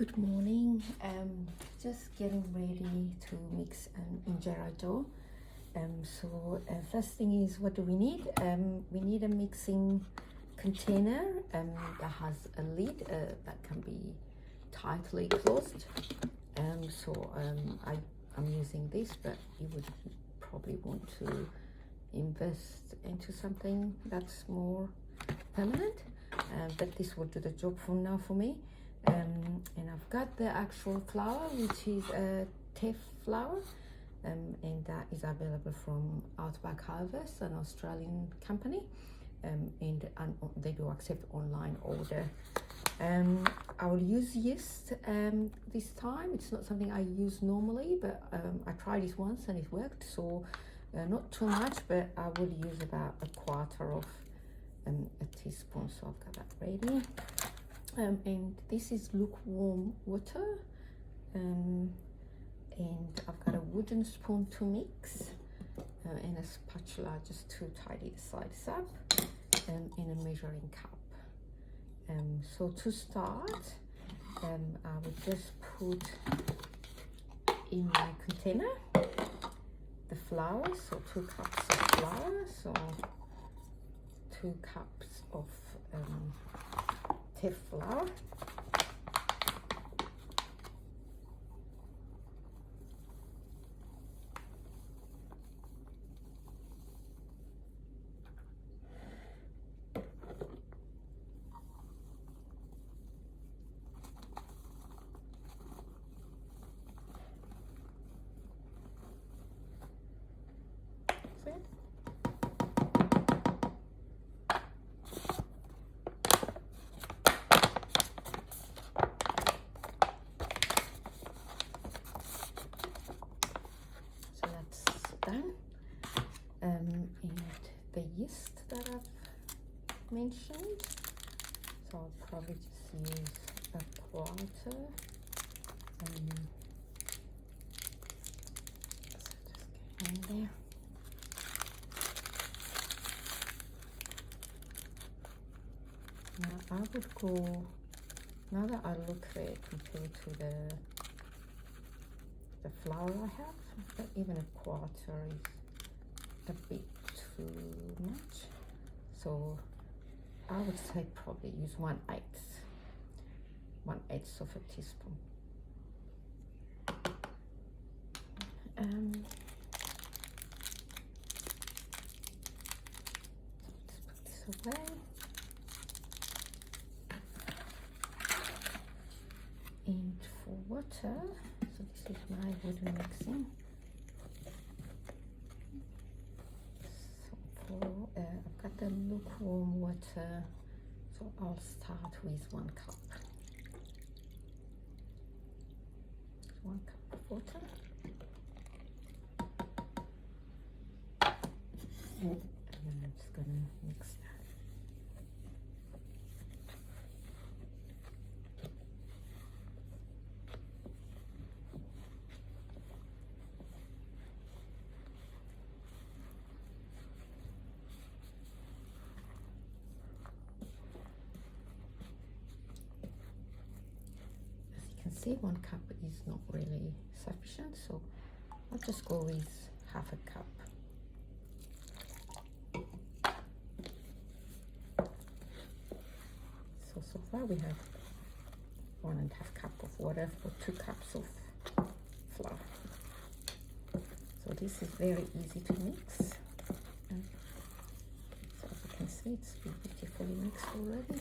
Good morning. Just getting ready to mix an injera dough. First thing is, what do we need? We need a mixing container that has a lid that can be tightly closed. I'm using this, but you would probably want to invest into something that's more permanent. But this will do the job for now for me. And I've got the actual flour, which is a Teff Flour, and that is available from Outback Harvest, an Australian company, and they do accept online order. I will use yeast this time. It's not something I use normally, but I tried it once and it worked, so not too much, but I will use about a quarter of a teaspoon. So I've got that ready. And this is lukewarm water, and I've got a wooden spoon to mix, and a spatula just to tidy the sides up, in a measuring cup. So to start, I would just put in my container the flour, so 2 cups of flour, so 2 cups of Teff Flour, and the yeast that I've mentioned, so I'll probably just use a quarter, so just get in there. Now I would go, now that I look at it compared to the flour I have, but even a quarter is a bit too much, so I would say probably use 1/8 of a teaspoon. Let's put this away. And for water, so this is my wooden mixing. I've got the lukewarm water, so I'll start with 1 cup. 1 cup of water. And then I'm just gonna mix that. See, 1 cup is not really sufficient, so I'll just go with 1/2 cup. So far we have 1.5 cup of water for 2 cups of flour. So this is very easy to mix. And so as you can see, it's beautifully mixed already.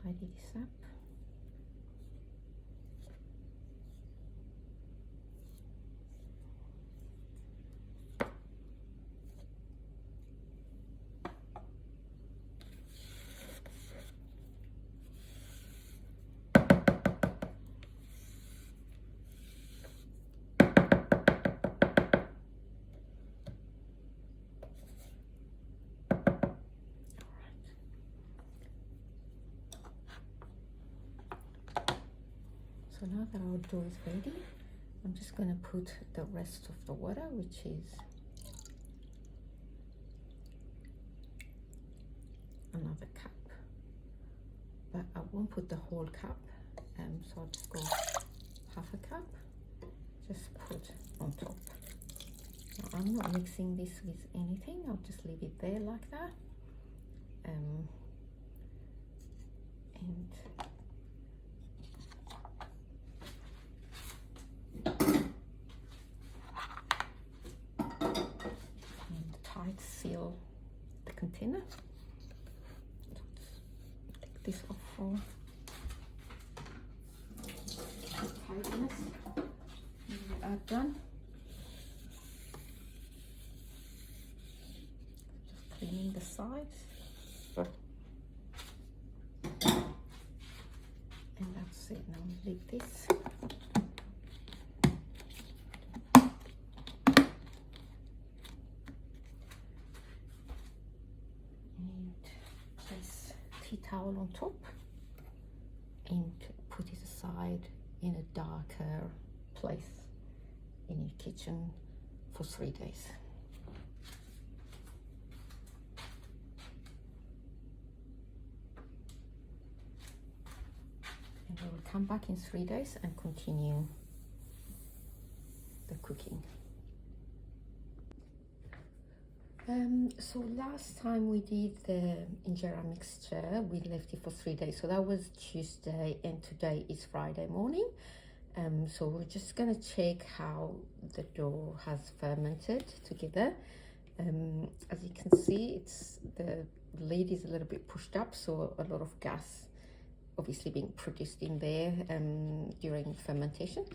Tidy this up. So now that our dough is ready, I'm just going to put the rest of the water, which is another cup, but I won't put the whole cup, so I'll just go half a cup, just put on top. Now, I'm not mixing this with anything, I'll just leave it there like that. And tight seal the container. Take this off for tightness. We are done. Just cleaning the sides. And that's it. Now leave this. Towel on top and put it aside in a darker place in your kitchen for 3 days. And we will come back in 3 days and continue the cooking. So last time we did the injera mixture, we left it for 3 days. So that was Tuesday, and today is Friday morning. So we're just gonna check how the dough has fermented together. As you can see, the lid is a little bit pushed up, so a lot of gas obviously being produced in there during fermentation.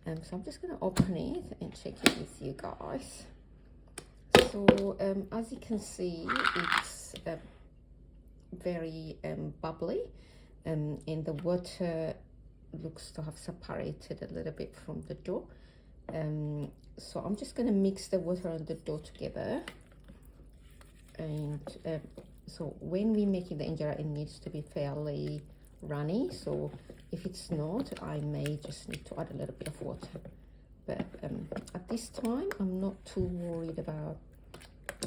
So I'm just gonna open it and check it with you guys. So as you can see, it's very bubbly, and the water looks to have separated a little bit from the dough. So I'm just going to mix the water and the dough together. And so when we're making the injera, it needs to be fairly runny. So if it's not, I may just need to add a little bit of water. But at this time, I'm not too worried about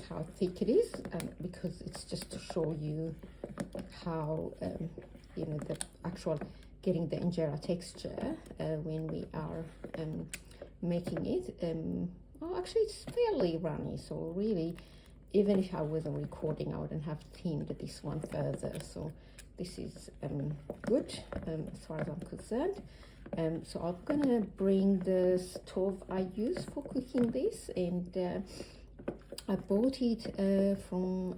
how thick it is, because it's just to show you how you know, the actual getting the injera texture when we are making it. Oh, actually it's fairly runny, so really even if I wasn't recording, I wouldn't have thinned this one further. So this is good as far as I'm concerned. So I'm gonna bring the stove I use for cooking this, and I bought it from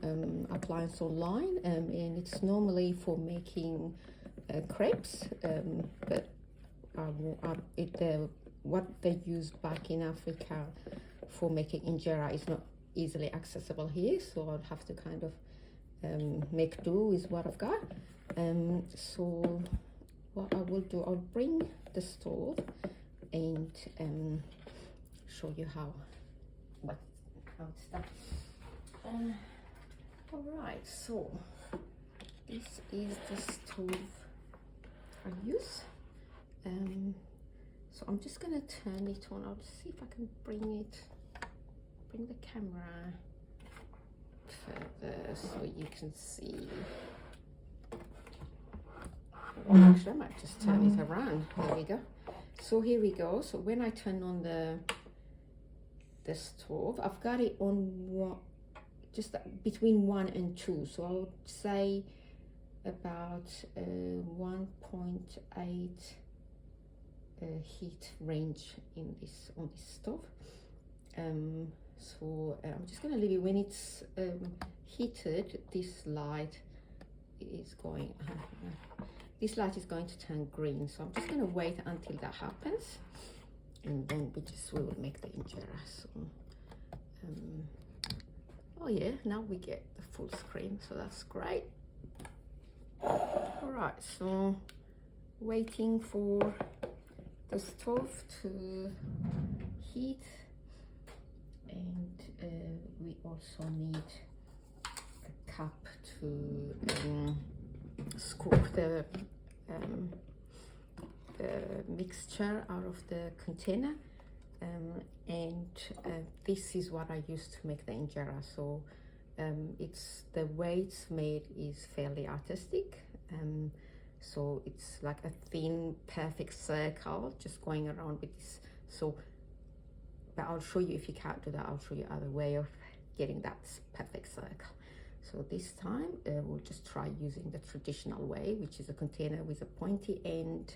Appliance Online, and it's normally for making crepes, but what they use back in Africa for making injera is not easily accessible here, so I'll have to kind of make do with what I've got. So what I will do, I'll bring the stove and show you how it's done. All right, so this is the stove I use. So I'm just gonna turn it on. I'll see if I can bring the camera further so you can see. Actually, I might just turn it around. There we go. So here we go. So when I turn on the stove, I've got it on just between 1 and 2. So I would say about 1.8 heat range on this stove. So I'm just going to leave it. When it's heated, this light is going to turn green. So I'm just going to wait until that happens, and then we will make the injera. So oh yeah, now we get the full screen, so that's great. All right, so waiting for the stove to heat, and we also need a cup to scoop the mixture out of the container, and this is what I use to make the injera. So it's the way it's made is fairly artistic. So it's like a thin, perfect circle just going around with this. So, but I'll show you, if you can't do that, I'll show you other way of getting that perfect circle. So this time we'll just try using the traditional way, which is a container with a pointy end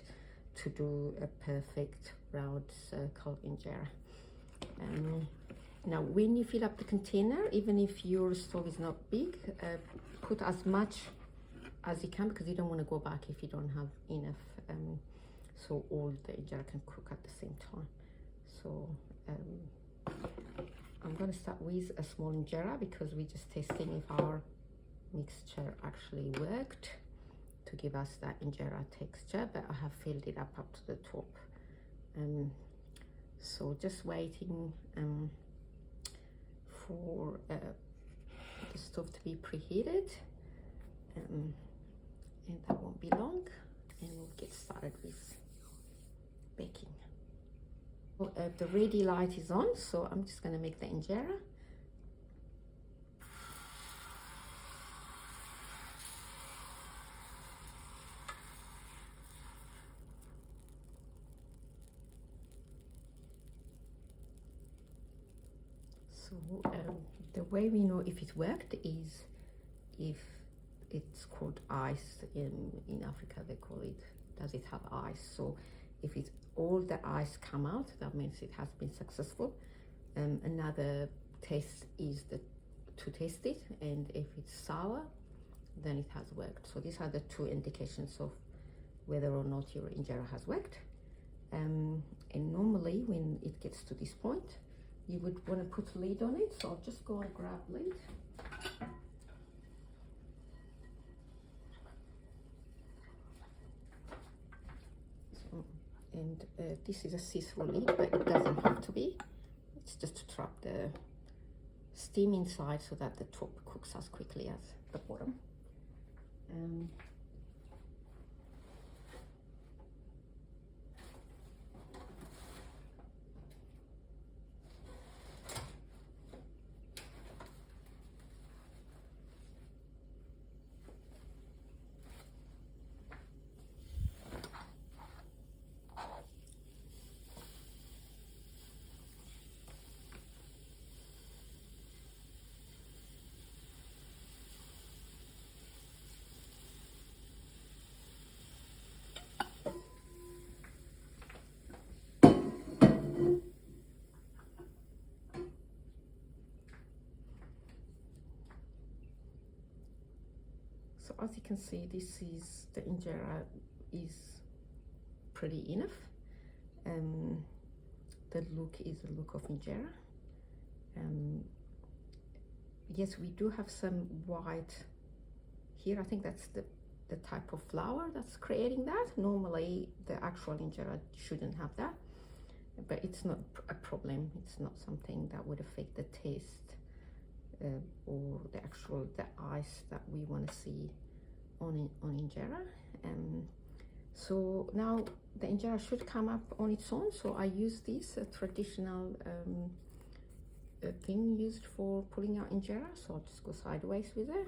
to do a perfect round circle injera. Now when you fill up the container, even if your stove is not big, put as much as you can, because you don't want to go back if you don't have enough, so all the injera can cook at the same time. So I'm going to start with a small injera because we're just testing if our mixture actually worked to give us that injera texture, but I have filled it up to the top. So just waiting for the stove to be preheated, and that won't be long, and we'll get started with baking. Well, the ready light is on, so I'm just going to make the injera. So the way we know if it worked is if it's called ice. In Africa they call it, does it have ice? So if it's all the ice come out, that means it has been successful. Another test is to taste it, and if it's sour, then it has worked. So these are the two indications of whether or not your injera has worked. And normally when it gets to this point, you would want to put a lid on it. So I'll just go and grab lid. And this is a see-through lid, but it doesn't have to be. It's just to trap the steam inside so that the top cooks as quickly as the bottom. So as you can see, this is the injera is pretty enough. The look is the look of injera. Yes, we do have some white here. I think that's the type of flour that's creating that. Normally the actual injera shouldn't have that, but it's not a problem. It's not something that would affect the taste or the ice that we want to see on injera. So now the injera should come up on its own. So I use this traditional thing used for pulling out injera. So I'll just go sideways with it,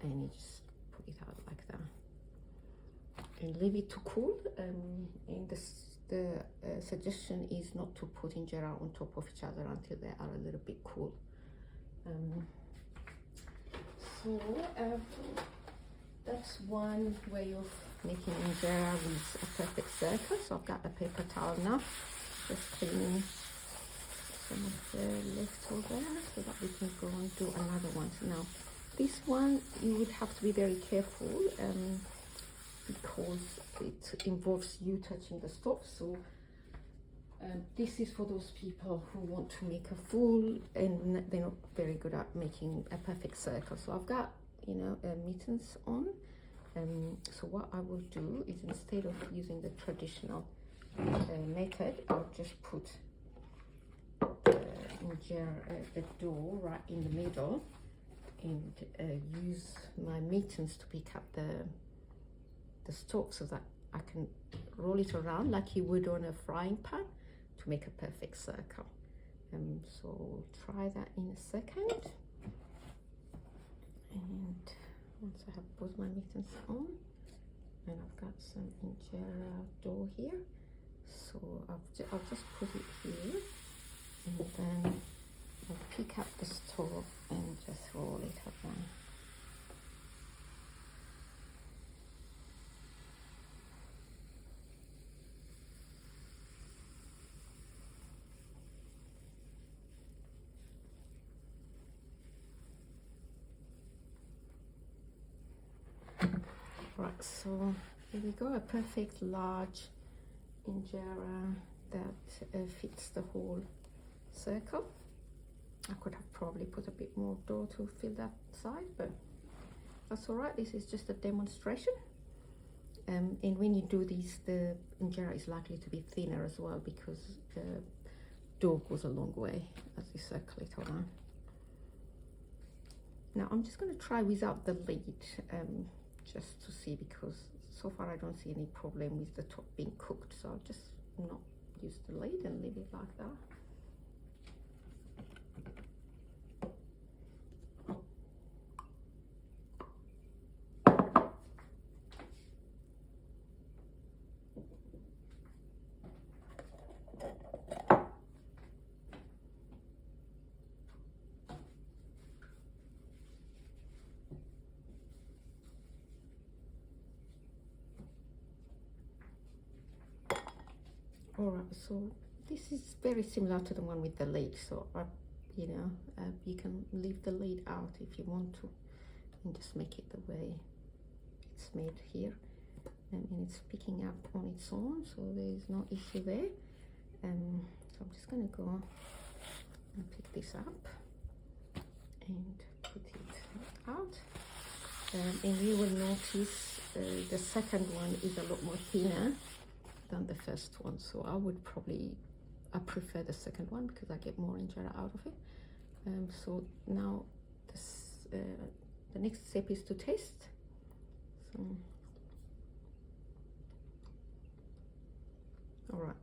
and you just put it out like that, and leave it to cool. And the suggestion is not to put injera on top of each other until they are a little bit cool. So that's one way of making injera with a perfect circle. So I've got a paper towel now, just cleaning some of the leftover so that we can go and do another one. So now this one you would have to be very careful because it involves you touching the stove. So this is for those people who want to make a full and they're not very good at making a perfect circle. So I've got, you know, mittens on. So what I will do is, instead of using the traditional method, I'll just put the dough right in the middle and use my mittens to pick up the stove so that I can roll it around like you would on a frying pan to make a perfect circle. So we'll try that in a second. And once I have both my mittens on, and I've got some injera dough here, so I'll just put it here, and then I'll pick up the stove and just roll it around. Right, so here we go, a perfect large injera that fits the whole circle. I could have probably put a bit more dough to fill that side, but that's all right. This is just a demonstration. And when you do this, the injera is likely to be thinner as well, because the dough goes a long way as you circle it around. Now I'm just going to try without the lid, just to see, because so far I don't see any problem with the top being cooked, so I'll just not use the lid and leave it like that. All right, so this is very similar to the one with the lid, so you can leave the lid out if you want to, and just make it the way it's made here, and it's picking up on its own, so there is no issue there. So I'm just going to go and pick this up and put it out, and you will notice the second one is a lot more thinner than the first one, so I prefer the second one because I get more injera out of it. So now the next step is to taste. So all right,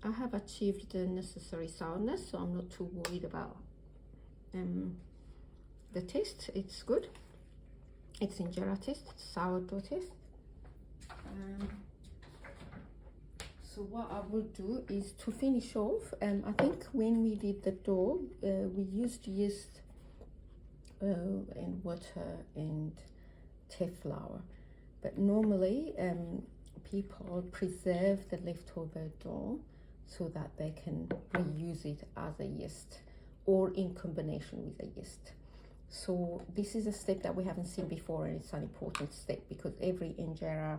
I have achieved the necessary sourness, so I'm not too worried about the taste. It's good. It's injera taste, it's sourdough taste. So what I will do is, to finish off, I think when we did the dough, we used yeast and water and Teff Flour. But normally people preserve the leftover dough so that they can reuse it as a yeast or in combination with a yeast. So this is a step that we haven't seen before, and it's an important step because every injera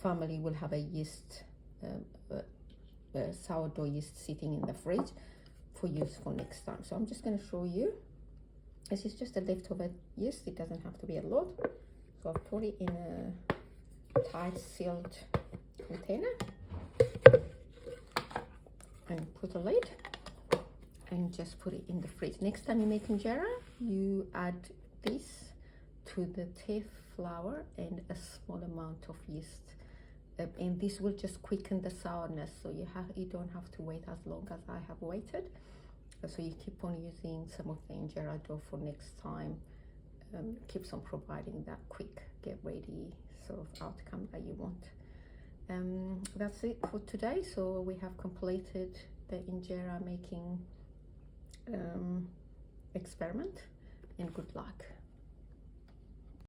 family will have a yeast, sourdough yeast sitting in the fridge for use for next time. So I'm just going to show you. This is just a leftover yeast. It doesn't have to be a lot. So I've put it in a tight sealed container and put a lid and just put it in the fridge. Next time you make injera, you add this to the Teff flour and a small amount of yeast. And this will just quicken the sourness, so you don't have to wait as long as I have waited. So you keep on using some of the injera dough for next time. Keeps on providing that quick get ready sort of outcome that you want. That's it for today. So we have completed the injera making experiment, and good luck.